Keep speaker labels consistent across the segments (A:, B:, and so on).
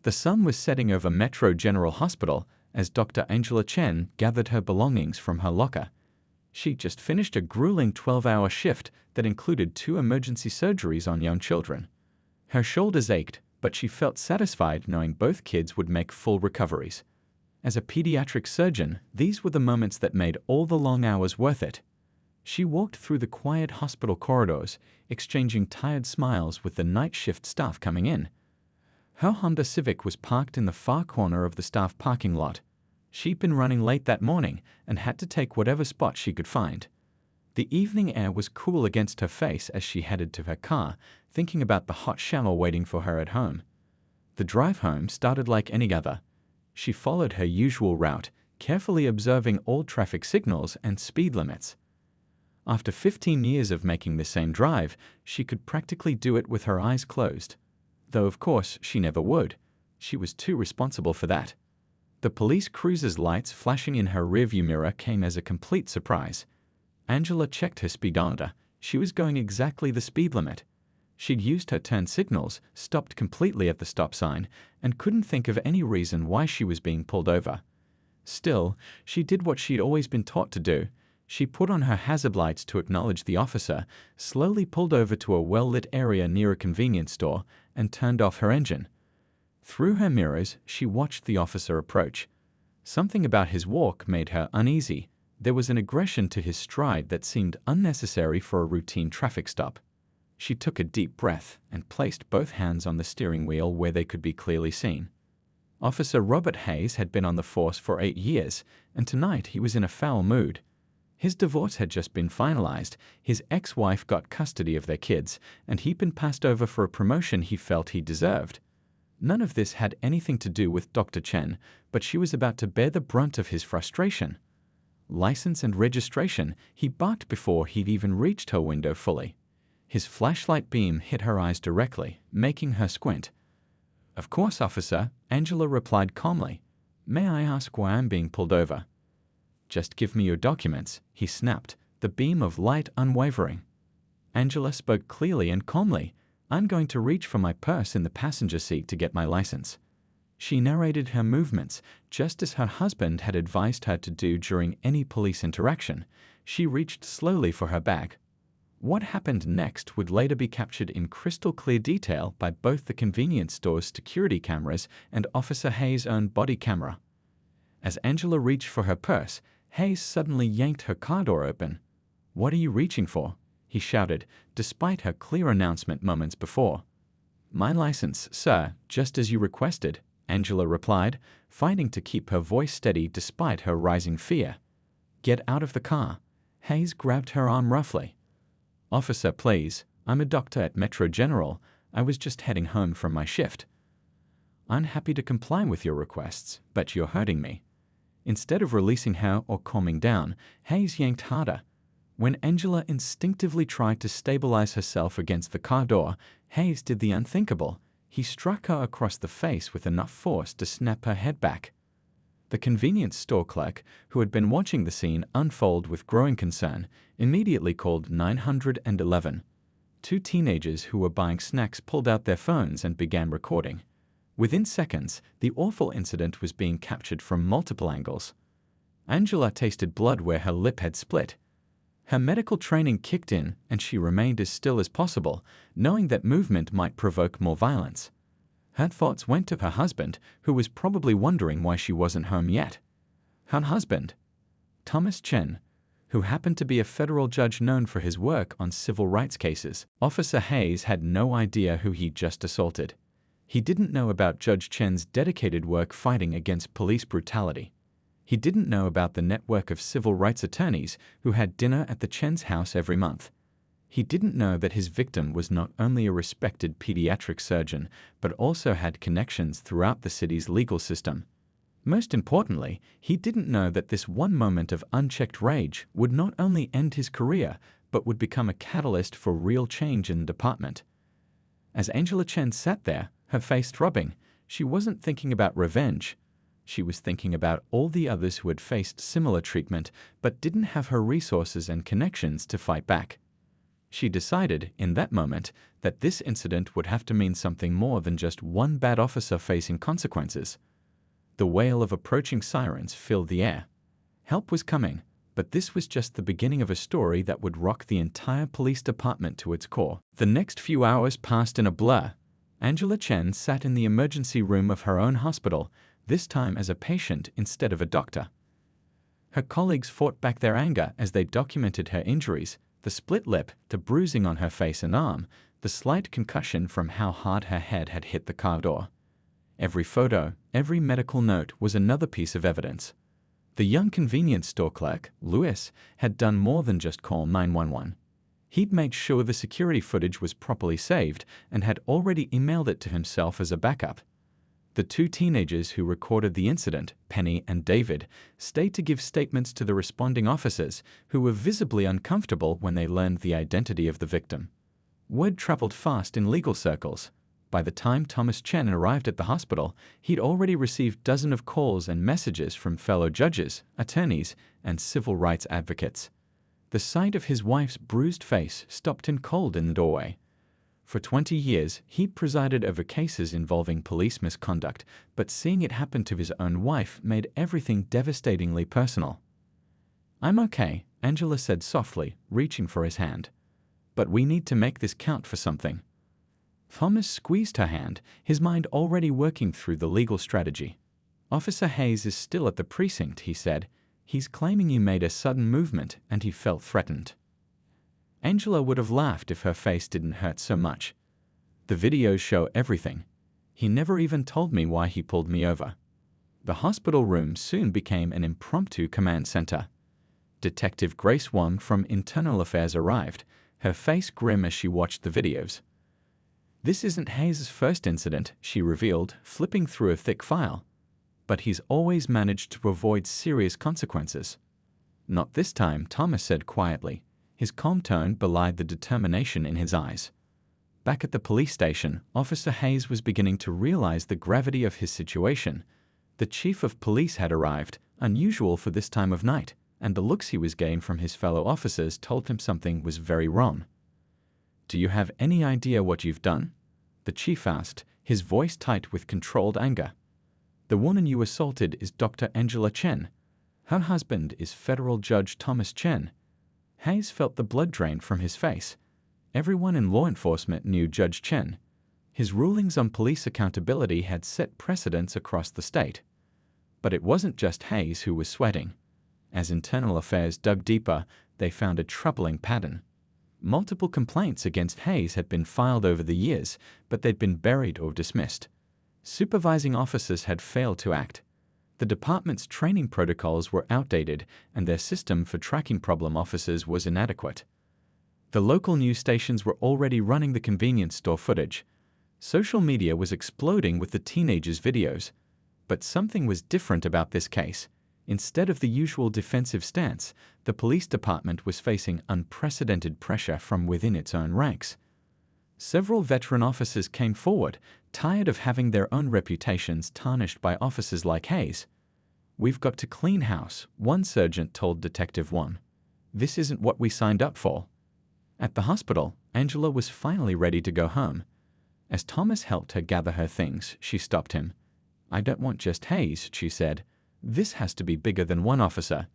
A: The sun was setting over Metro General Hospital as Dr. Angela Chen gathered her belongings from her locker. She'd just finished a grueling 12-hour shift that included 2 emergency surgeries on young children. Her shoulders ached, but she felt satisfied knowing both kids would make full recoveries. As a pediatric surgeon, these were the moments that made all the long hours worth it. She walked through the quiet hospital corridors, exchanging tired smiles with the night shift staff coming in. Her Honda Civic was parked in the far corner of the staff parking lot. She'd been running late that morning and had to take whatever spot she could find. The evening air was cool against her face as she headed to her car, thinking about the hot shower waiting for her at home. The drive home started like any other. She followed her usual route, carefully observing all traffic signals and speed limits. After 15 years of making the same drive, she could practically do it with her eyes closed. Though of course she never would. She was too responsible for that. The police cruiser's lights flashing in her rearview mirror came as a complete surprise. Angela checked her speedometer. She was going exactly the speed limit. She'd used her turn signals, stopped completely at the stop sign, and couldn't think of any reason why she was being pulled over. Still, she did what she'd always been taught to do. She put on her hazard lights to acknowledge the officer, slowly pulled over to a well-lit area near a convenience store, and turned off her engine. Through her mirrors, she watched the officer approach. Something about his walk made her uneasy. There was an aggression to his stride that seemed unnecessary for a routine traffic stop. She took a deep breath and placed both hands on the steering wheel where they could be clearly seen. Officer Robert Hayes had been on the force for 8 years, and tonight he was in a foul mood. His divorce had just been finalized, his ex-wife got custody of their kids, and he'd been passed over for a promotion he felt he deserved. None of this had anything to do with Dr. Chen, but she was about to bear the brunt of his frustration. License and registration, he barked before he'd even reached her window fully. His flashlight beam hit her eyes directly, making her squint. "Of course, officer," Angela replied calmly. "May I ask why I'm being pulled over?" "Just give me your documents," he snapped, the beam of light unwavering. Angela spoke clearly and calmly. "I'm going to reach for my purse in the passenger seat to get my license." She narrated her movements, just as her husband had advised her to do during any police interaction. She reached slowly for her bag. What happened next would later be captured in crystal clear detail by both the convenience store's security cameras and Officer Hayes' own body camera. As Angela reached for her purse, Hayes suddenly yanked her car door open. "What are you reaching for?" he shouted, despite her clear announcement moments before. "My license, sir, just as you requested," Angela replied, fighting to keep her voice steady despite her rising fear. "Get out of the car." Hayes grabbed her arm roughly. "Officer, please, I'm a doctor at Metro General. I was just heading home from my shift." "I'm happy to comply with your requests, but you're hurting me." Instead of releasing her or calming down, Hayes yanked harder. When Angela instinctively tried to stabilize herself against the car door, Hayes did the unthinkable. He struck her across the face with enough force to snap her head back. The convenience store clerk, who had been watching the scene unfold with growing concern, immediately called 911. 2 teenagers who were buying snacks pulled out their phones and began recording. Within seconds, the awful incident was being captured from multiple angles. Angela tasted blood where her lip had split. Her medical training kicked in, and she remained as still as possible, knowing that movement might provoke more violence. Her thoughts went to her husband, who was probably wondering why she wasn't home yet. Her husband, Thomas Chen, who happened to be a federal judge known for his work on civil rights cases. Officer Hayes had no idea who he'd just assaulted. He didn't know about Judge Chen's dedicated work fighting against police brutality. He didn't know about the network of civil rights attorneys who had dinner at the Chen's house every month. He didn't know that his victim was not only a respected pediatric surgeon, but also had connections throughout the city's legal system. Most importantly, he didn't know that this one moment of unchecked rage would not only end his career, but would become a catalyst for real change in the department. As Angela Chen sat there, her face throbbing, she wasn't thinking about revenge. She was thinking about all the others who had faced similar treatment but didn't have her resources and connections to fight back. She decided, in that moment, that this incident would have to mean something more than just one bad officer facing consequences. The wail of approaching sirens filled the air. Help was coming, but this was just the beginning of a story that would rock the entire police department to its core. The next few hours passed in a blur. Angela Chen sat in the emergency room of her own hospital, this time as a patient instead of a doctor. Her colleagues fought back their anger as they documented her injuries, the split lip, the bruising on her face and arm, the slight concussion from how hard her head had hit the car door. Every photo, every medical note was another piece of evidence. The young convenience store clerk, Louis, had done more than just call 911. He'd made sure the security footage was properly saved and had already emailed it to himself as a backup. The two teenagers who recorded the incident, Penny and David, stayed to give statements to the responding officers, who were visibly uncomfortable when they learned the identity of the victim. Word traveled fast in legal circles. By the time Thomas Chen arrived at the hospital, he'd already received dozens of calls and messages from fellow judges, attorneys, and civil rights advocates. The sight of his wife's bruised face stopped him cold in the doorway. For 20 years, he'd presided over cases involving police misconduct, but seeing it happen to his own wife made everything devastatingly personal. "I'm okay," Angela said softly, reaching for his hand. "But we need to make this count for something." Thomas squeezed her hand, his mind already working through the legal strategy. "Officer Hayes is still at the precinct," he said. "He's claiming you made a sudden movement and he felt threatened." Angela would have laughed if her face didn't hurt so much. "The videos show everything. He never even told me why he pulled me over." The hospital room soon became an impromptu command center. Detective Grace Wong from Internal Affairs arrived, her face grim as she watched the videos. "This isn't Hayes' first incident," she revealed, flipping through a thick file. "But he's always managed to avoid serious consequences." "Not this time," Thomas said quietly. His calm tone belied the determination in his eyes. Back at the police station, Officer Hayes was beginning to realize the gravity of his situation. The chief of police had arrived, unusual for this time of night, and the looks he was getting from his fellow officers told him something was very wrong. "Do you have any idea what you've done?" the chief asked, his voice tight with controlled anger. "The woman you assaulted is Dr. Angela Chen. Her husband is Federal Judge Thomas Chen." Hayes felt the blood drain from his face. Everyone in law enforcement knew Judge Chen. His rulings on police accountability had set precedents across the state. But it wasn't just Hayes who was sweating. As Internal Affairs dug deeper, they found a troubling pattern. Multiple complaints against Hayes had been filed over the years, but they'd been buried or dismissed. Supervising officers had failed to act. The department's training protocols were outdated, and their system for tracking problem officers was inadequate. The local news stations were already running the convenience store footage. Social media was exploding with the teenagers' videos. But something was different about this case. Instead of the usual defensive stance, the police department was facing unprecedented pressure from within its own ranks. Several veteran officers came forward, tired of having their own reputations tarnished by officers like Hayes. "We've got to clean house," one sergeant told Detective Wong. "This isn't what we signed up for." At the hospital, Angela was finally ready to go home. As Thomas helped her gather her things, she stopped him. "I don't want just Hayes," she said. "This has to be bigger than one officer.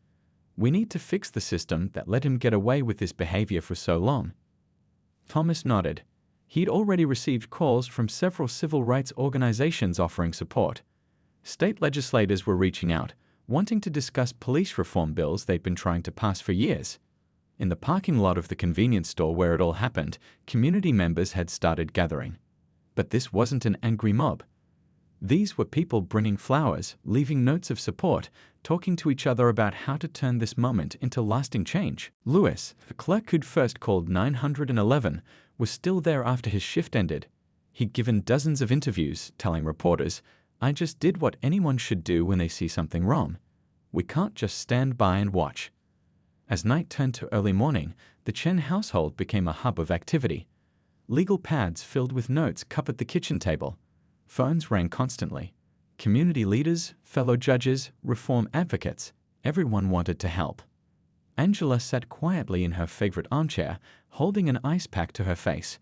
A: We need to fix the system that let him get away with this behavior for so long." Thomas nodded. He'd already received calls from several civil rights organizations offering support. State legislators were reaching out, wanting to discuss police reform bills they'd been trying to pass for years. In the parking lot of the convenience store where it all happened, community members had started gathering. But this wasn't an angry mob. These were people bringing flowers, leaving notes of support, talking to each other about how to turn this moment into lasting change. Louis, the clerk who'd first called 911, was still there after his shift ended. He'd given dozens of interviews, telling reporters, "I just did what anyone should do when they see something wrong. We can't just stand by and watch." As night turned to early morning, the Chen household became a hub of activity. Legal pads filled with notes covered the kitchen table. Phones rang constantly. Community leaders, fellow judges, reform advocates, everyone wanted to help. Angela sat quietly in her favorite armchair, holding an ice pack to her face.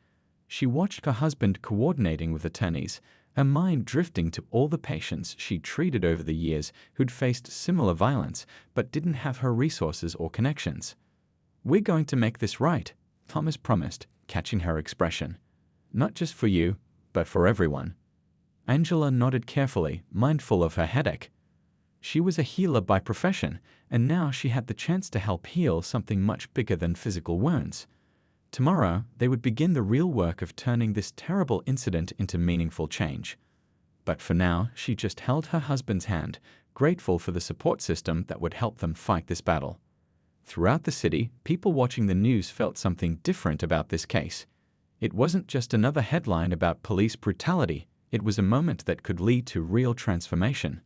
A: She watched her husband coordinating with attorneys, her mind drifting to all the patients she'd treated over the years who'd faced similar violence but didn't have her resources or connections. "We're going to make this right," Thomas promised, catching her expression. "Not just for you, but for everyone." Angela nodded carefully, mindful of her headache. She was a healer by profession, and now she had the chance to help heal something much bigger than physical wounds. Tomorrow, they would begin the real work of turning this terrible incident into meaningful change. But for now, she just held her husband's hand, grateful for the support system that would help them fight this battle. Throughout the city, people watching the news felt something different about this case. It wasn't just another headline about police brutality, it was a moment that could lead to real transformation.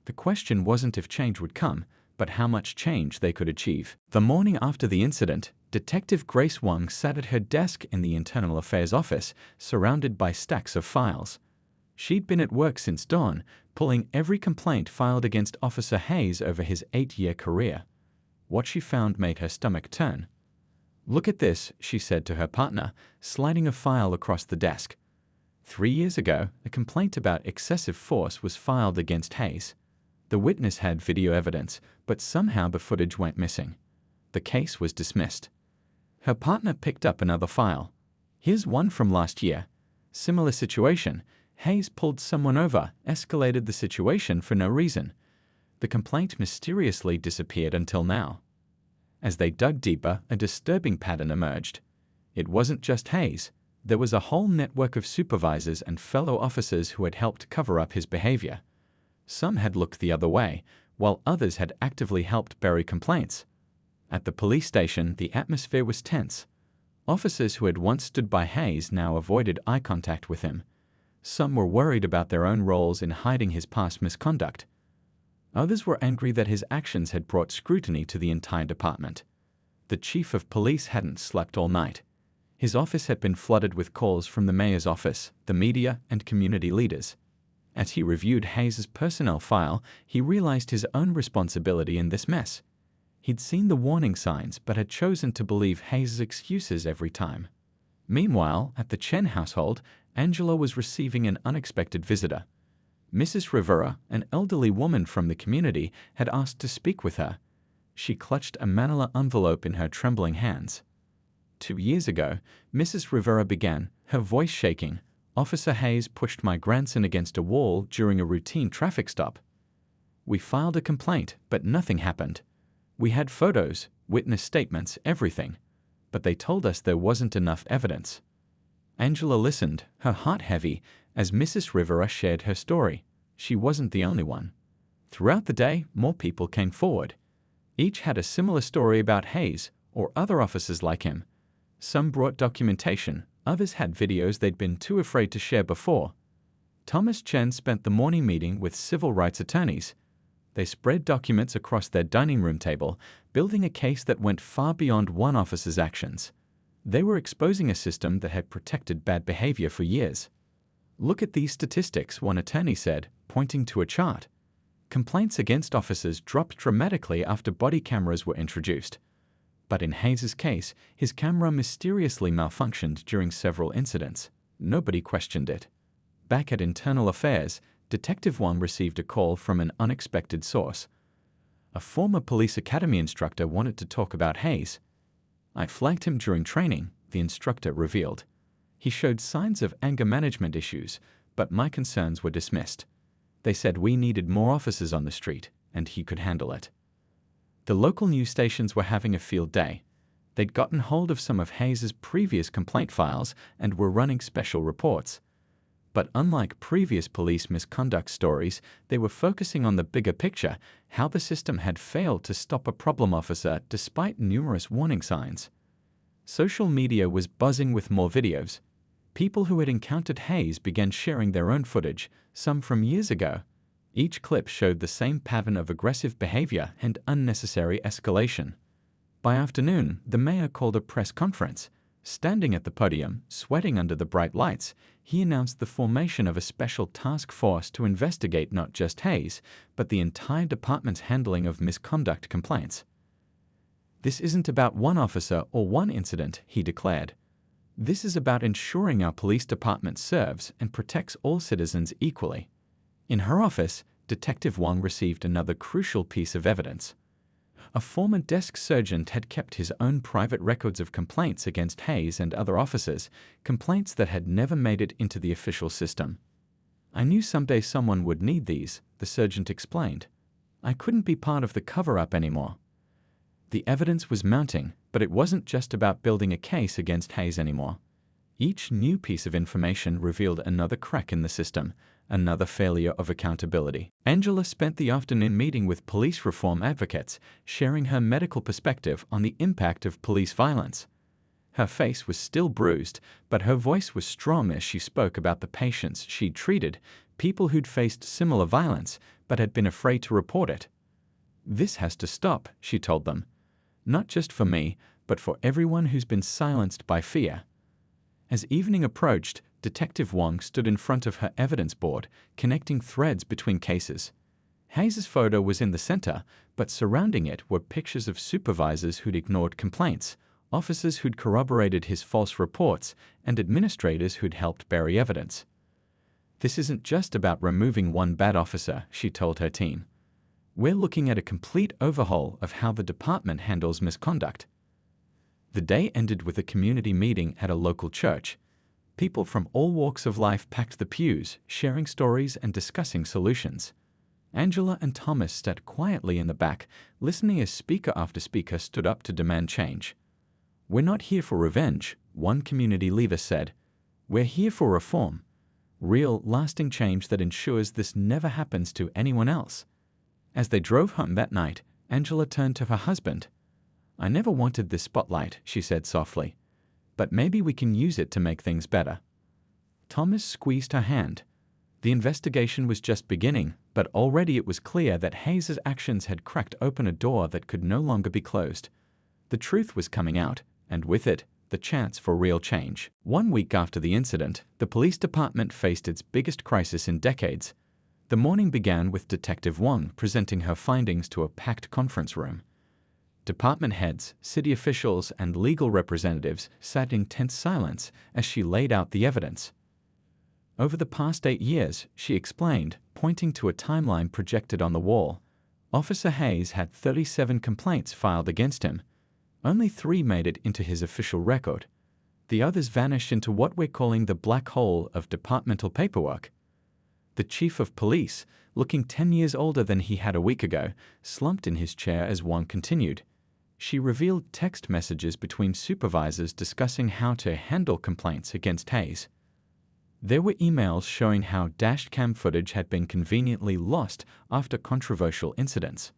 A: The question wasn't if change would come, but how much change they could achieve. The morning after the incident, Detective Grace Wang sat at her desk in the Internal Affairs office, surrounded by stacks of files. She'd been at work since dawn, pulling every complaint filed against Officer Hayes over his 8-year career. What she found made her stomach turn. "Look at this," she said to her partner, sliding a file across the desk. 3 years ago, a complaint about excessive force was filed against Hayes. The witness had video evidence, but somehow the footage went missing. The case was dismissed. Her partner picked up another file. "Here's one from last year. Similar situation. Hayes pulled someone over, escalated the situation for no reason. The complaint mysteriously disappeared until now." As they dug deeper, a disturbing pattern emerged. It wasn't just Hayes. There was a whole network of supervisors and fellow officers who had helped cover up his behavior. Some had looked the other way, while others had actively helped bury complaints. At the police station, the atmosphere was tense. Officers who had once stood by Hayes now avoided eye contact with him. Some were worried about their own roles in hiding his past misconduct. Others were angry that his actions had brought scrutiny to the entire department. The chief of police hadn't slept all night. His office had been flooded with calls from the mayor's office, the media, and community leaders. As he reviewed Hayes' personnel file, he realized his own responsibility in this mess. He'd seen the warning signs but had chosen to believe Hayes' excuses every time. Meanwhile, at the Chen household, Angela was receiving an unexpected visitor. Mrs. Rivera, an elderly woman from the community, had asked to speak with her. She clutched a manila envelope in her trembling hands. 2 years ago, Mrs. Rivera began, her voice shaking. "Officer Hayes pushed my grandson against a wall during a routine traffic stop. We filed a complaint, but nothing happened. We had photos, witness statements, everything. But they told us there wasn't enough evidence." Angela listened, her heart heavy, as Mrs. Rivera shared her story. She wasn't the only one. Throughout the day, more people came forward. Each had a similar story about Hayes or other officers like him. Some brought documentation, others had videos they'd been too afraid to share before. Thomas Chen spent the morning meeting with civil rights attorneys. They spread documents across their dining room table, building a case that went far beyond one officer's actions. They were exposing a system that had protected bad behavior for years. "Look at these statistics," one attorney said, pointing to a chart. Complaints against officers dropped dramatically after body cameras were introduced. But in Hayes' case, his camera mysteriously malfunctioned during several incidents. Nobody questioned it. Back at Internal Affairs, Detective Wang received a call from an unexpected source. A former police academy instructor wanted to talk about Hayes. "I flagged him during training," the instructor revealed. "He showed signs of anger management issues, but my concerns were dismissed. They said we needed more officers on the street, and he could handle it." The local news stations were having a field day. They'd gotten hold of some of Hayes' previous complaint files and were running special reports. But unlike previous police misconduct stories, they were focusing on the bigger picture, how the system had failed to stop a problem officer despite numerous warning signs. Social media was buzzing with more videos. People who had encountered Hayes began sharing their own footage, some from years ago. Each clip showed the same pattern of aggressive behavior and unnecessary escalation. By afternoon, the mayor called a press conference. Standing at the podium, sweating under the bright lights, he announced the formation of a special task force to investigate not just Hayes, but the entire department's handling of misconduct complaints. "This isn't about one officer or one incident," he declared. "This is about ensuring our police department serves and protects all citizens equally." In her office, Detective Wong received another crucial piece of evidence. A former desk sergeant had kept his own private records of complaints against Hayes and other officers, complaints that had never made it into the official system. "I knew someday someone would need these," the sergeant explained. "I couldn't be part of the cover-up anymore." The evidence was mounting, but it wasn't just about building a case against Hayes anymore. Each new piece of information revealed another crack in the system, another failure of accountability. Angela spent the afternoon meeting with police reform advocates, sharing her medical perspective on the impact of police violence. Her face was still bruised, but her voice was strong as she spoke about the patients she'd treated, people who'd faced similar violence but had been afraid to report it. "This has to stop," she told them. "Not just for me, but for everyone who's been silenced by fear." As evening approached, Detective Wong stood in front of her evidence board, connecting threads between cases. Hayes' photo was in the center, but surrounding it were pictures of supervisors who'd ignored complaints, officers who'd corroborated his false reports, and administrators who'd helped bury evidence. "This isn't just about removing one bad officer," she told her team. "We're looking at a complete overhaul of how the department handles misconduct." The day ended with a community meeting at a local church. People from all walks of life packed the pews, sharing stories and discussing solutions. Angela and Thomas sat quietly in the back, listening as speaker after speaker stood up to demand change. "We're not here for revenge," one community leader said. "We're here for reform. Real, lasting change that ensures this never happens to anyone else." As they drove home that night, Angela turned to her husband. "I never wanted this spotlight," she said softly. "But maybe we can use it to make things better." Thomas squeezed her hand. The investigation was just beginning, but already it was clear that Hayes' actions had cracked open a door that could no longer be closed. The truth was coming out, and with it, the chance for real change. 1 week after the incident, the police department faced its biggest crisis in decades. The morning began with Detective Wong presenting her findings to a packed conference room. Department heads, city officials, and legal representatives sat in tense silence as she laid out the evidence. "Over the past 8 years," she explained, pointing to a timeline projected on the wall, "Officer Hayes had 37 complaints filed against him. Only 3 made it into his official record. The others vanished into what we're calling the black hole of departmental paperwork." The chief of police, looking 10 years older than he had a week ago, slumped in his chair as Wong continued. She revealed text messages between supervisors discussing how to handle complaints against Hayes. There were emails showing how dashcam footage had been conveniently lost after controversial incidents.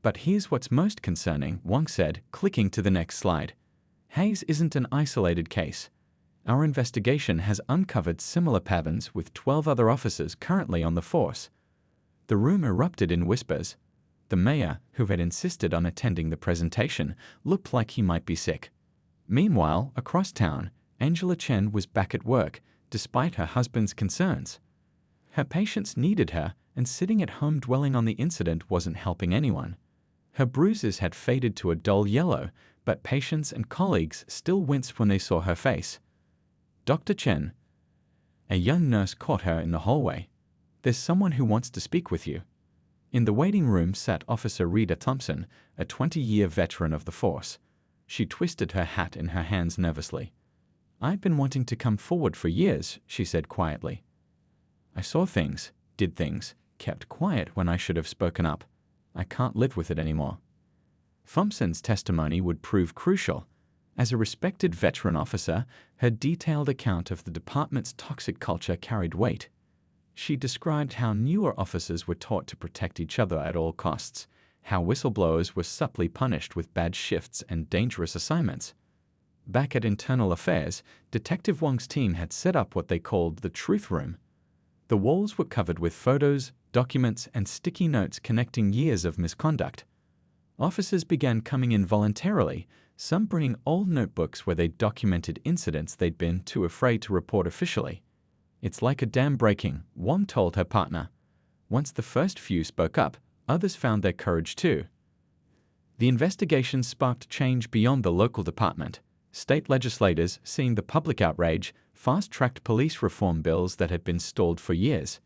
A: "But here's what's most concerning," Wong said, clicking to the next slide. "Hayes isn't an isolated case. Our investigation has uncovered similar patterns with 12 other officers currently on the force." The room erupted in whispers. The mayor, who had insisted on attending the presentation, looked like he might be sick. Meanwhile, across town, Angela Chen was back at work, despite her husband's concerns. Her patients needed her, and sitting at home dwelling on the incident wasn't helping anyone. Her bruises had faded to a dull yellow, but patients and colleagues still winced when they saw her face. "Dr. Chen." A young nurse caught her in the hallway. "There's someone who wants to speak with you." In the waiting room sat Officer Rita Thompson, a 20-year veteran of the force. She twisted her hat in her hands nervously. "I've been wanting to come forward for years," she said quietly. "I saw things, did things, kept quiet when I should have spoken up. I can't live with it anymore." Thompson's testimony would prove crucial. As a respected veteran officer, her detailed account of the department's toxic culture carried weight. She described how newer officers were taught to protect each other at all costs, how whistleblowers were subtly punished with bad shifts and dangerous assignments. Back at Internal Affairs, Detective Wong's team had set up what they called the Truth Room. The walls were covered with photos, documents, and sticky notes connecting years of misconduct. Officers began coming in voluntarily, some bringing old notebooks where they documented incidents they'd been too afraid to report officially. "It's like a dam breaking," Wong told her partner. Once the first few spoke up, others found their courage too. The investigation sparked change beyond the local department. State legislators, seeing the public outrage, fast-tracked police reform bills that had been stalled for years.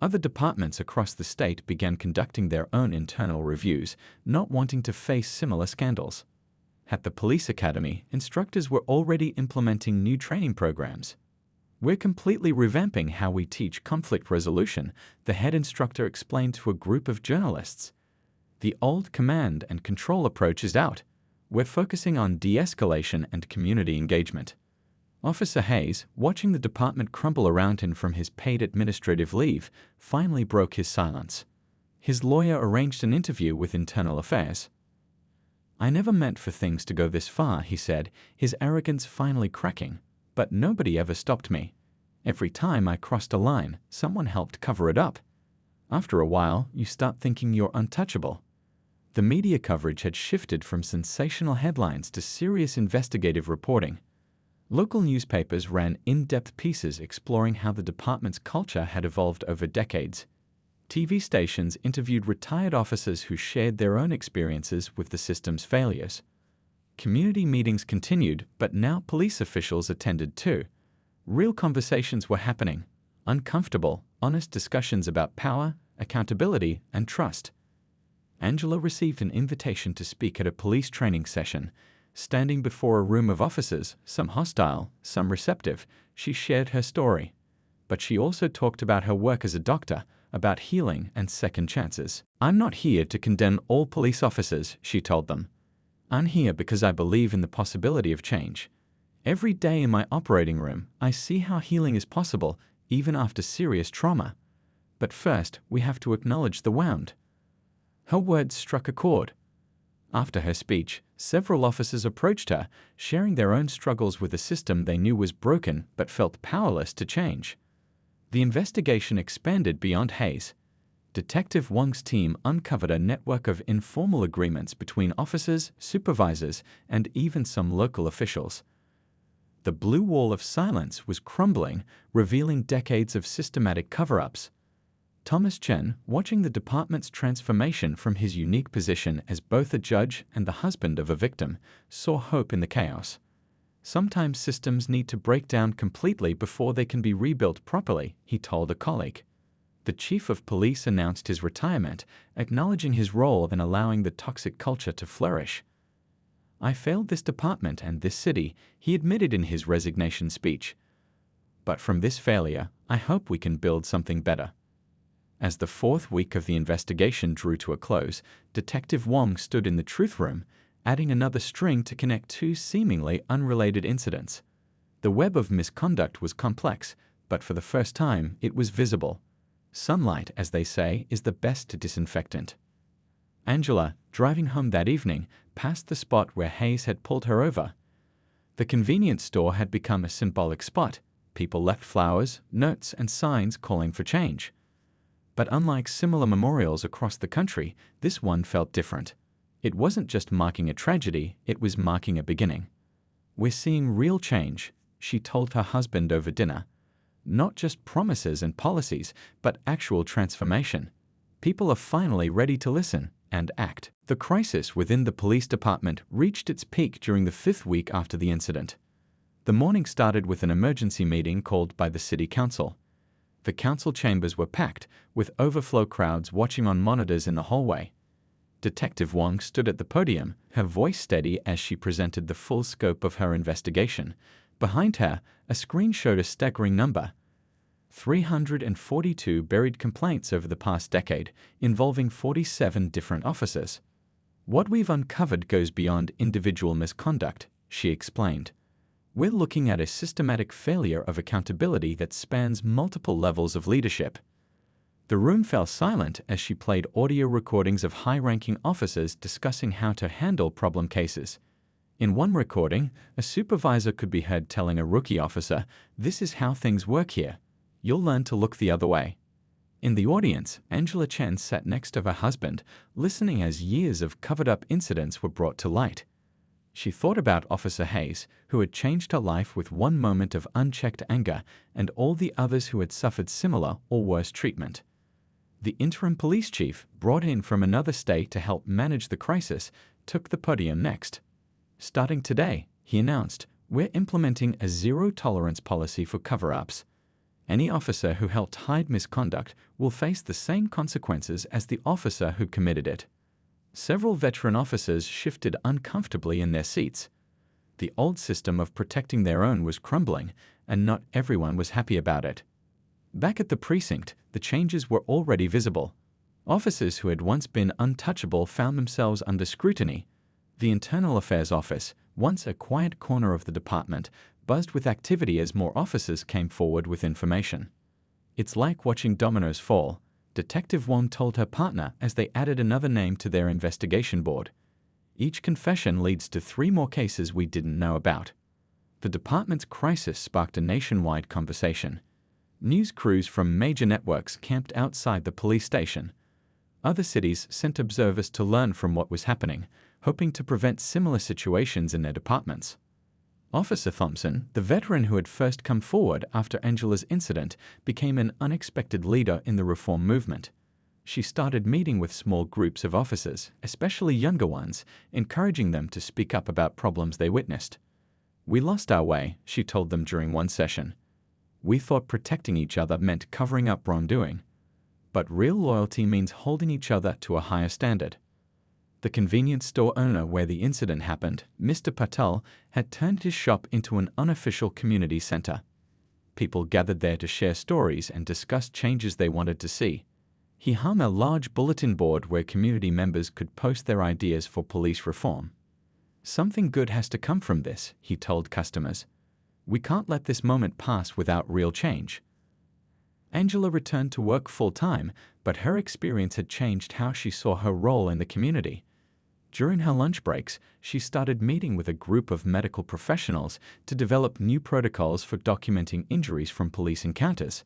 A: Other departments across the state began conducting their own internal reviews, not wanting to face similar scandals. At the police academy, instructors were already implementing new training programs. "We're completely revamping how we teach conflict resolution," the head instructor explained to a group of journalists. "The old command and control approach is out. We're focusing on de-escalation and community engagement." Officer Hayes, watching the department crumble around him from his paid administrative leave, finally broke his silence. His lawyer arranged an interview with Internal Affairs. "I never meant for things to go this far," he said, his arrogance finally cracking. "But nobody ever stopped me. Every time I crossed a line, someone helped cover it up. After a while, you start thinking you're untouchable." The media coverage had shifted from sensational headlines to serious investigative reporting. Local newspapers ran in-depth pieces exploring how the department's culture had evolved over decades. TV stations interviewed retired officers who shared their own experiences with the system's failures. Community meetings continued, but now police officials attended too. Real conversations were happening, uncomfortable, honest discussions about power, accountability, and trust. Angela received an invitation to speak at a police training session. Standing before a room of officers, some hostile, some receptive, she shared her story. But she also talked about her work as a doctor, about healing and second chances. "I'm not here to condemn all police officers," she told them. "I'm here because I believe in the possibility of change. Every day in my operating room, I see how healing is possible, even after serious trauma. But first, we have to acknowledge the wound." Her words struck a chord. After her speech, several officers approached her, sharing their own struggles with a system they knew was broken but felt powerless to change. The investigation expanded beyond Hayes. Detective Wong's team uncovered a network of informal agreements between officers, supervisors, and even some local officials. The blue wall of silence was crumbling, revealing decades of systematic cover-ups. Thomas Chen, watching the department's transformation from his unique position as both a judge and the husband of a victim, saw hope in the chaos. "Sometimes systems need to break down completely before they can be rebuilt properly," he told a colleague. The chief of police announced his retirement, acknowledging his role in allowing the toxic culture to flourish. "I failed this department and this city," he admitted in his resignation speech. "But from this failure, I hope we can build something better." As the fourth week of the investigation drew to a close, Detective Wong stood in the truth room, adding another string to connect two seemingly unrelated incidents. The web of misconduct was complex, but for the first time it was visible. Sunlight, as they say, is the best disinfectant. Angela, driving home that evening, passed the spot where Hayes had pulled her over. The convenience store had become a symbolic spot. People left flowers, notes, and signs calling for change. But unlike similar memorials across the country, this one felt different. It wasn't just marking a tragedy, it was marking a beginning. "We're seeing real change," she told her husband over dinner. "Not just promises and policies, but actual transformation. People are finally ready to listen and act." The crisis within the police department reached its peak during the fifth week after the incident. The morning started with an emergency meeting called by the city council. The council chambers were packed, with overflow crowds watching on monitors in the hallway. Detective Wong stood at the podium, her voice steady as she presented the full scope of her investigation. Behind her, a screen showed a staggering number: 342 buried complaints over the past decade, involving 47 different officers. "What we've uncovered goes beyond individual misconduct," she explained. "We're looking at a systematic failure of accountability that spans multiple levels of leadership." The room fell silent as she played audio recordings of high-ranking officers discussing how to handle problem cases. In one recording, a supervisor could be heard telling a rookie officer, "This is how things work here. You'll learn to look the other way." In the audience, Angela Chen sat next to her husband, listening as years of covered-up incidents were brought to light. She thought about Officer Hayes, who had changed her life with one moment of unchecked anger, and all the others who had suffered similar or worse treatment. The interim police chief, brought in from another state to help manage the crisis, took the podium next. Starting today, he announced, we're implementing a zero-tolerance policy for cover-ups. Any officer who helped hide misconduct will face the same consequences as the officer who committed it. Several veteran officers shifted uncomfortably in their seats. The old system of protecting their own was crumbling, and not everyone was happy about it. Back at the precinct, the changes were already visible. Officers who had once been untouchable found themselves under scrutiny. The Internal Affairs Office, once a quiet corner of the department, buzzed with activity as more officers came forward with information. It's like watching dominoes fall, Detective Wong told her partner as they added another name to their investigation board. Each confession leads to 3 more cases we didn't know about. The department's crisis sparked a nationwide conversation. News crews from major networks camped outside the police station. Other cities sent observers to learn from what was happening, hoping to prevent similar situations in their departments. Officer Thompson, the veteran who had first come forward after Angela's incident, became an unexpected leader in the reform movement. She started meeting with small groups of officers, especially younger ones, encouraging them to speak up about problems they witnessed. We lost our way, she told them during one session. We thought protecting each other meant covering up wrongdoing. But real loyalty means holding each other to a higher standard. The convenience store owner where the incident happened, Mr. Patel, had turned his shop into an unofficial community center. People gathered there to share stories and discuss changes they wanted to see. He hung a large bulletin board where community members could post their ideas for police reform. Something good has to come from this, he told customers. We can't let this moment pass without real change. Angela returned to work full-time, but her experience had changed how she saw her role in the community. During her lunch breaks, she started meeting with a group of medical professionals to develop new protocols for documenting injuries from police encounters.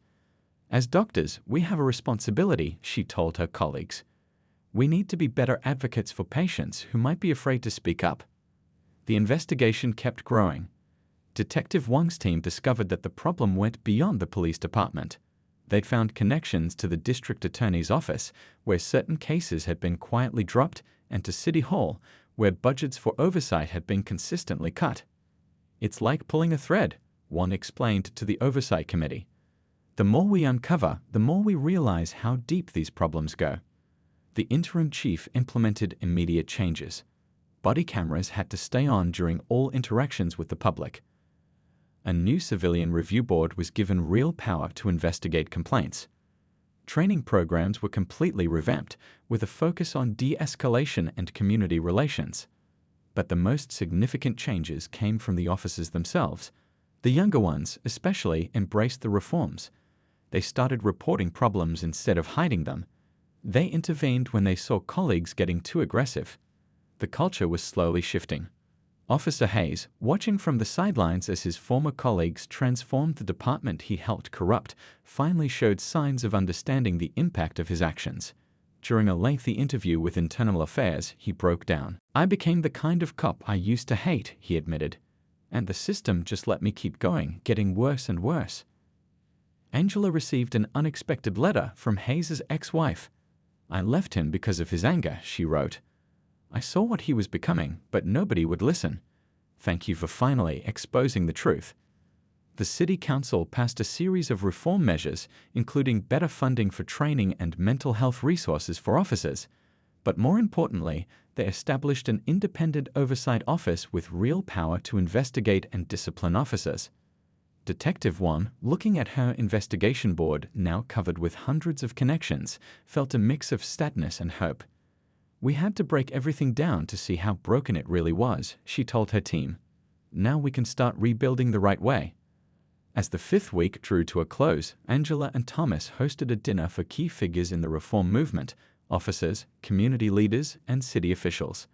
A: As doctors, we have a responsibility, she told her colleagues. We need to be better advocates for patients who might be afraid to speak up. The investigation kept growing. Detective Wong's team discovered that the problem went beyond the police department. They'd found connections to the district attorney's office, where certain cases had been quietly dropped, and to City Hall, where budgets for oversight had been consistently cut. It's like pulling a thread, Wong explained to the Oversight Committee. The more we uncover, the more we realize how deep these problems go. The interim chief implemented immediate changes. Body cameras had to stay on during all interactions with the public. A new civilian review board was given real power to investigate complaints. Training programs were completely revamped, with a focus on de-escalation and community relations. But the most significant changes came from the officers themselves. The younger ones, especially, embraced the reforms. They started reporting problems instead of hiding them. They intervened when they saw colleagues getting too aggressive. The culture was slowly shifting. Officer Hayes, watching from the sidelines as his former colleagues transformed the department he helped corrupt, finally showed signs of understanding the impact of his actions. During a lengthy interview with Internal Affairs, he broke down. I became the kind of cop I used to hate, he admitted. And the system just let me keep going, getting worse and worse. Angela received an unexpected letter from Hayes' ex-wife. I left him because of his anger, she wrote. I saw what he was becoming, but nobody would listen. Thank you for finally exposing the truth. The City Council passed a series of reform measures, including better funding for training and mental health resources for officers. But more importantly, they established an independent oversight office with real power to investigate and discipline officers. Detective Wong, looking at her investigation board, now covered with hundreds of connections, felt a mix of sadness and hope. We had to break everything down to see how broken it really was, she told her team. Now we can start rebuilding the right way. As the 5th week drew to a close, Angela and Thomas hosted a dinner for key figures in the reform movement, officers, community leaders, and city officials.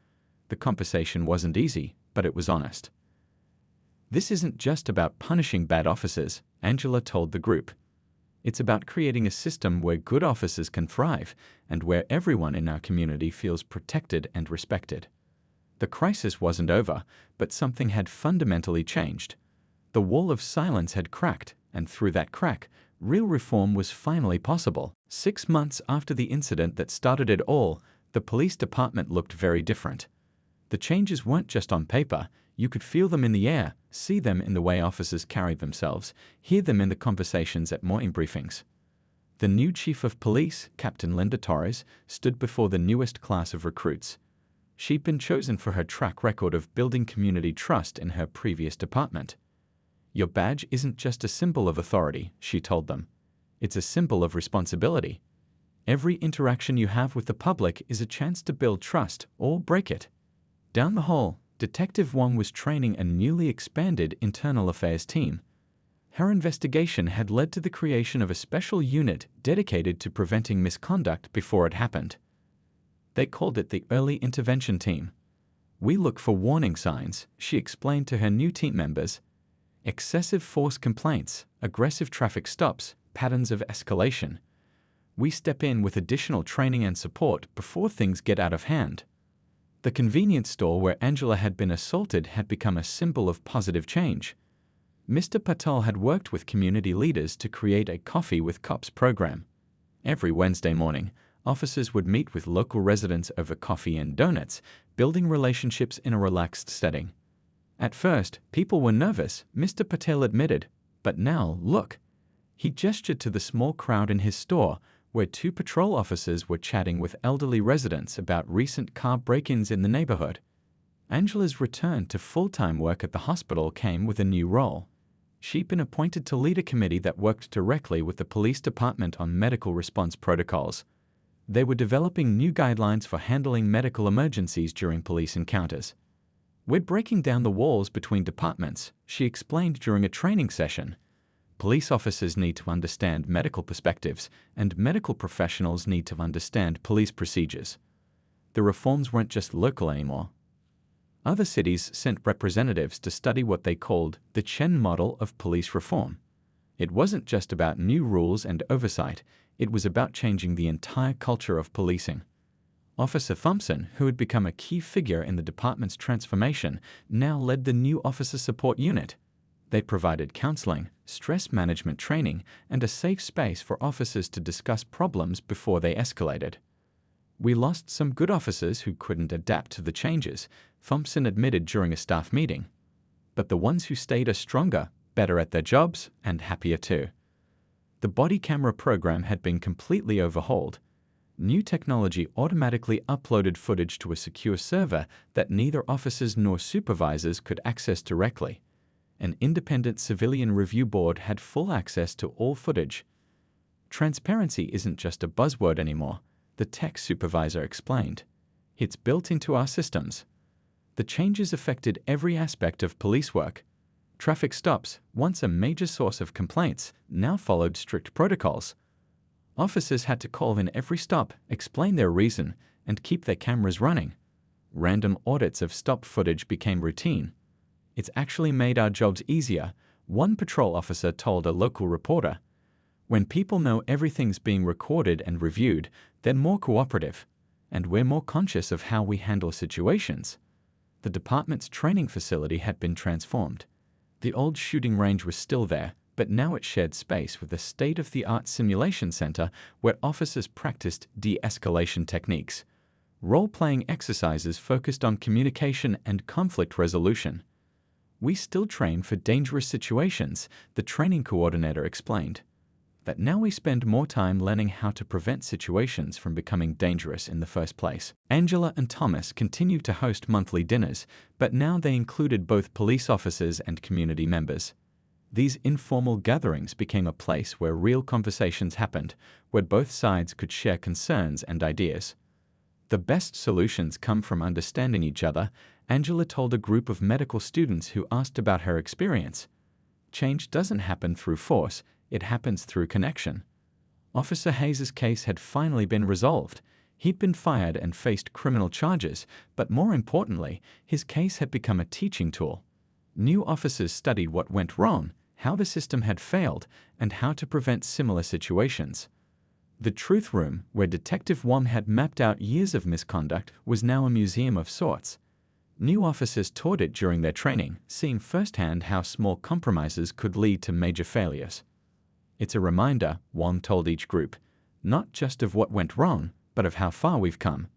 A: The conversation wasn't easy, but it was honest. This isn't just about punishing bad officers, Angela told the group. It's about creating a system where good officers can thrive and where everyone in our community feels protected and respected. The crisis wasn't over, but something had fundamentally changed. The wall of silence had cracked, and through that crack, real reform was finally possible. 6 months after the incident that started it all, the police department looked very different. The changes weren't just on paper, you could feel them in the air, see them in the way officers carried themselves, hear them in the conversations at morning briefings. The new chief of police, Captain Linda Torres, stood before the newest class of recruits. She'd been chosen for her track record of building community trust in her previous department. "Your badge isn't just a symbol of authority," she told them. "It's a symbol of responsibility. Every interaction you have with the public is a chance to build trust or break it." Down the hall, Detective Wong was training a newly expanded internal affairs team. Her investigation had led to the creation of a special unit dedicated to preventing misconduct before it happened. They called it the Early Intervention Team. "We look for warning signs," she explained to her new team members. "Excessive force complaints, aggressive traffic stops, patterns of escalation. We step in with additional training and support before things get out of hand." The convenience store where Angela had been assaulted had become a symbol of positive change. Mr. Patel had worked with community leaders to create a Coffee with Cops program. Every Wednesday morning, officers would meet with local residents over coffee and donuts, building relationships in a relaxed setting. At first, people were nervous, Mr. Patel admitted, but now, look. He gestured to the small crowd in his store, where two patrol officers were chatting with elderly residents about recent car break-ins in the neighborhood. Angela's return to full-time work at the hospital came with a new role. She'd been appointed to lead a committee that worked directly with the police department on medical response protocols. They were developing new guidelines for handling medical emergencies during police encounters. "We're breaking down the walls between departments," she explained during a training session. "Police officers need to understand medical perspectives, and medical professionals need to understand police procedures." The reforms weren't just local anymore. Other cities sent representatives to study what they called the Chen model of police reform. It wasn't just about new rules and oversight, it was about changing the entire culture of policing. Officer Thompson, who had become a key figure in the department's transformation, now led the new officer support unit. They provided counseling, stress management training, and a safe space for officers to discuss problems before they escalated. "We lost some good officers who couldn't adapt to the changes," Thompson admitted during a staff meeting. "But the ones who stayed are stronger, better at their jobs, and happier too." The body camera program had been completely overhauled. New technology automatically uploaded footage to a secure server that neither officers nor supervisors could access directly. An independent civilian review board had full access to all footage. "Transparency isn't just a buzzword anymore," the tech supervisor explained. "It's built into our systems." The changes affected every aspect of police work. Traffic stops, once a major source of complaints, now followed strict protocols. Officers had to call in every stop, explain their reason, and keep their cameras running. Random audits of stop footage became routine. "It's actually made our jobs easier," one patrol officer told a local reporter. "When people know everything's being recorded and reviewed, they're more cooperative, and we're more conscious of how we handle situations." The department's training facility had been transformed. The old shooting range was still there, but now it shared space with a state-of-the-art simulation center where officers practiced de-escalation techniques. Role-playing exercises focused on communication and conflict resolution. "We still train for dangerous situations," the training coordinator explained. "But now we spend more time learning how to prevent situations from becoming dangerous in the first place." Angela and Thomas continued to host monthly dinners, but now they included both police officers and community members. These informal gatherings became a place where real conversations happened, where both sides could share concerns and ideas. "The best solutions come from understanding each other," Angela told a group of medical students who asked about her experience. "Change doesn't happen through force, it happens through connection." Officer Hayes's case had finally been resolved. He'd been fired and faced criminal charges, but more importantly, his case had become a teaching tool. New officers studied what went wrong, how the system had failed, and how to prevent similar situations. The Truth Room, where Detective Wong had mapped out years of misconduct, was now a museum of sorts. New officers toured it during their training, seeing firsthand how small compromises could lead to major failures. "It's a reminder," Wong told each group, "not just of what went wrong, but of how far we've come."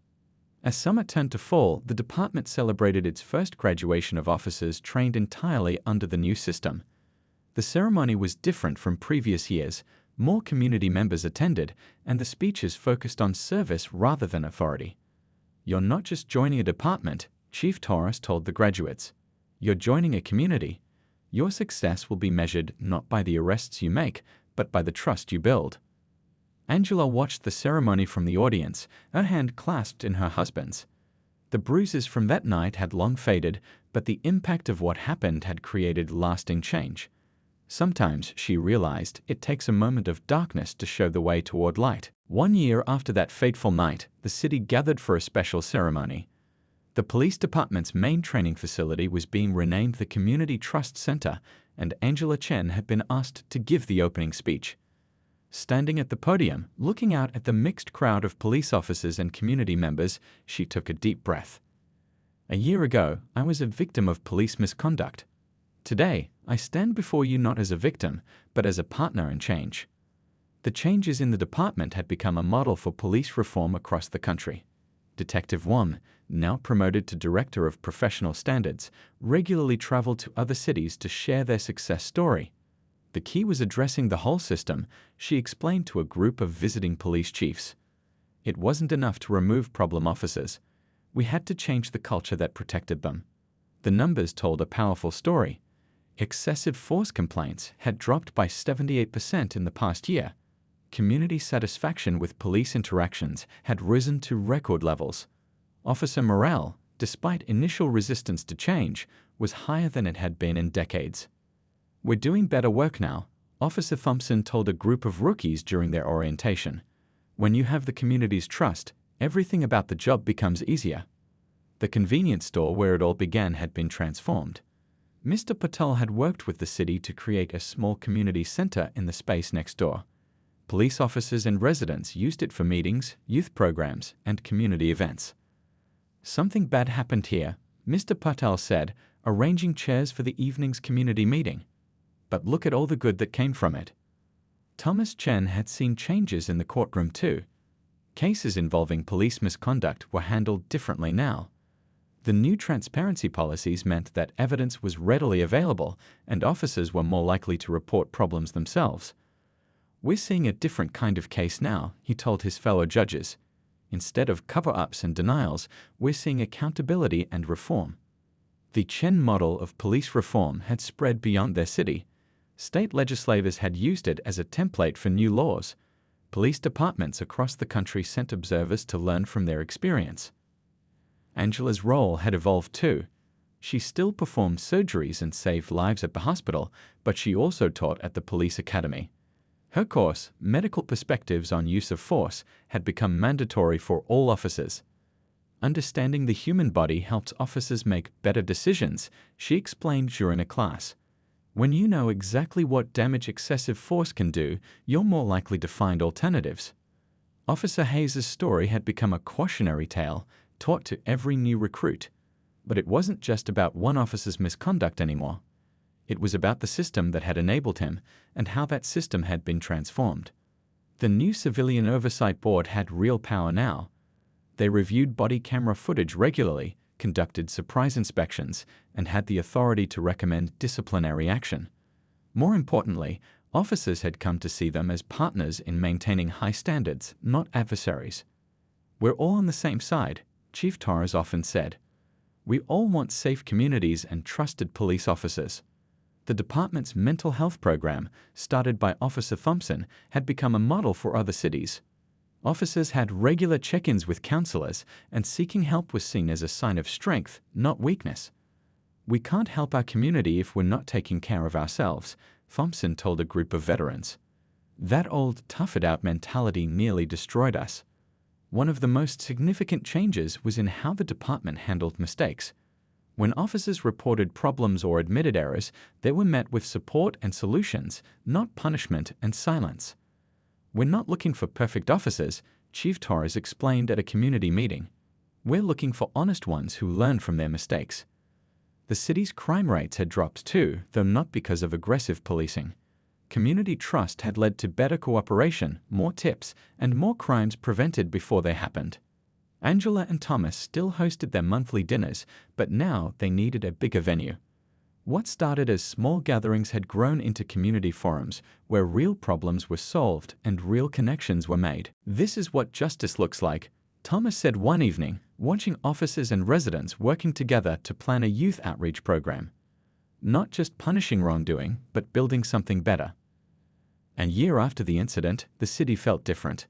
A: As summer turned to fall, the department celebrated its first graduation of officers trained entirely under the new system. The ceremony was different from previous years. More community members attended, and the speeches focused on service rather than authority. "You're not just joining a department," Chief Torres told the graduates. "You're joining a community. Your success will be measured not by the arrests you make, but by the trust you build." Angela watched the ceremony from the audience, her hand clasped in her husband's. The bruises from that night had long faded, but the impact of what happened had created lasting change. Sometimes, she realized, it takes a moment of darkness to show the way toward light. 1 year after that fateful night, the city gathered for a special ceremony. The police department's main training facility was being renamed the Community Trust Center, and Angela Chen had been asked to give the opening speech. Standing at the podium, looking out at the mixed crowd of police officers and community members, she took a deep breath. "A year ago, I was a victim of police misconduct. Today, I stand before you not as a victim, but as a partner in change." The changes in the department had become a model for police reform across the country. Detective Wong, now promoted to Director of Professional Standards, regularly traveled to other cities to share their success story. The key was addressing the whole system, she explained to a group of visiting police chiefs. It wasn't enough to remove problem officers. We had to change the culture that protected them. The numbers told a powerful story. Excessive force complaints had dropped by 78% in the past year. Community satisfaction with police interactions had risen to record levels. Officer morale, despite initial resistance to change, was higher than it had been in decades. "We're doing better work now," Officer Thompson told a group of rookies during their orientation. "When you have the community's trust, everything about the job becomes easier." The convenience store where it all began had been transformed. Mr. Patel had worked with the city to create a small community center in the space next door. Police officers and residents used it for meetings, youth programs, and community events. "Something bad happened here," Mr. Patel said, arranging chairs for the evening's community meeting. "But look at all the good that came from it." Thomas Chen had seen changes in the courtroom too. Cases involving police misconduct were handled differently now. The new transparency policies meant that evidence was readily available and officers were more likely to report problems themselves. "We're seeing a different kind of case now," he told his fellow judges. "Instead of cover-ups and denials, we're seeing accountability and reform." The Chen model of police reform had spread beyond their city. State legislators had used it as a template for new laws. Police departments across the country sent observers to learn from their experience. Angela's role had evolved too. She still performed surgeries and saved lives at the hospital, but she also taught at the police academy. Her course, Medical Perspectives on Use of Force, had become mandatory for all officers. Understanding the human body helps officers make better decisions, she explained during a class. "When you know exactly what damage excessive force can do, you're more likely to find alternatives." Officer Hayes' story had become a cautionary tale, taught to every new recruit. But it wasn't just about one officer's misconduct anymore. It was about the system that had enabled him and how that system had been transformed. The new Civilian Oversight Board had real power now. They reviewed body camera footage regularly, conducted surprise inspections, and had the authority to recommend disciplinary action. More importantly, officers had come to see them as partners in maintaining high standards, not adversaries. "We're all on the same side," Chief Torres often said. "We all want safe communities and trusted police officers." The department's mental health program, started by Officer Thompson, had become a model for other cities. Officers had regular check-ins with counselors, and seeking help was seen as a sign of strength, not weakness. "We can't help our community if we're not taking care of ourselves," Thompson told a group of veterans. "That old tough-it-out mentality nearly destroyed us." One of the most significant changes was in how the department handled mistakes. When officers reported problems or admitted errors, they were met with support and solutions, not punishment and silence. "We're not looking for perfect officers," Chief Torres explained at a community meeting. "We're looking for honest ones who learn from their mistakes." The city's crime rates had dropped too, though not because of aggressive policing. Community trust had led to better cooperation, more tips, and more crimes prevented before they happened. Angela and Thomas still hosted their monthly dinners, but now they needed a bigger venue. What started as small gatherings had grown into community forums, where real problems were solved and real connections were made. "This is what justice looks like," Thomas said one evening, watching officers and residents working together to plan a youth outreach program. Not just punishing wrongdoing, but building something better. A year after the incident, the city felt different.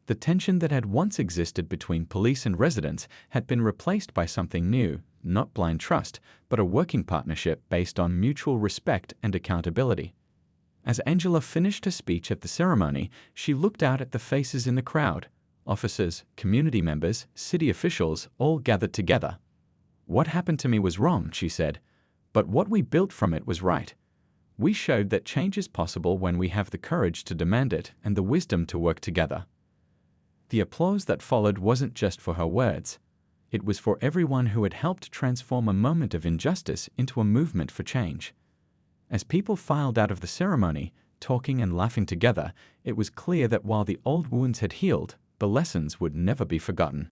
A: The tension that had once existed between police and residents had been replaced by something new, not blind trust, but a working partnership based on mutual respect and accountability. As Angela finished her speech at the ceremony, she looked out at the faces in the crowd. Officers, community members, city officials all gathered together. "What happened to me was wrong," she said, "but what we built from it was right. We showed that change is possible when we have the courage to demand it and the wisdom to work together." The applause that followed wasn't just for her words. It was for everyone who had helped transform a moment of injustice into a movement for change. As people filed out of the ceremony, talking and laughing together, it was clear that while the old wounds had healed, the lessons would never be forgotten.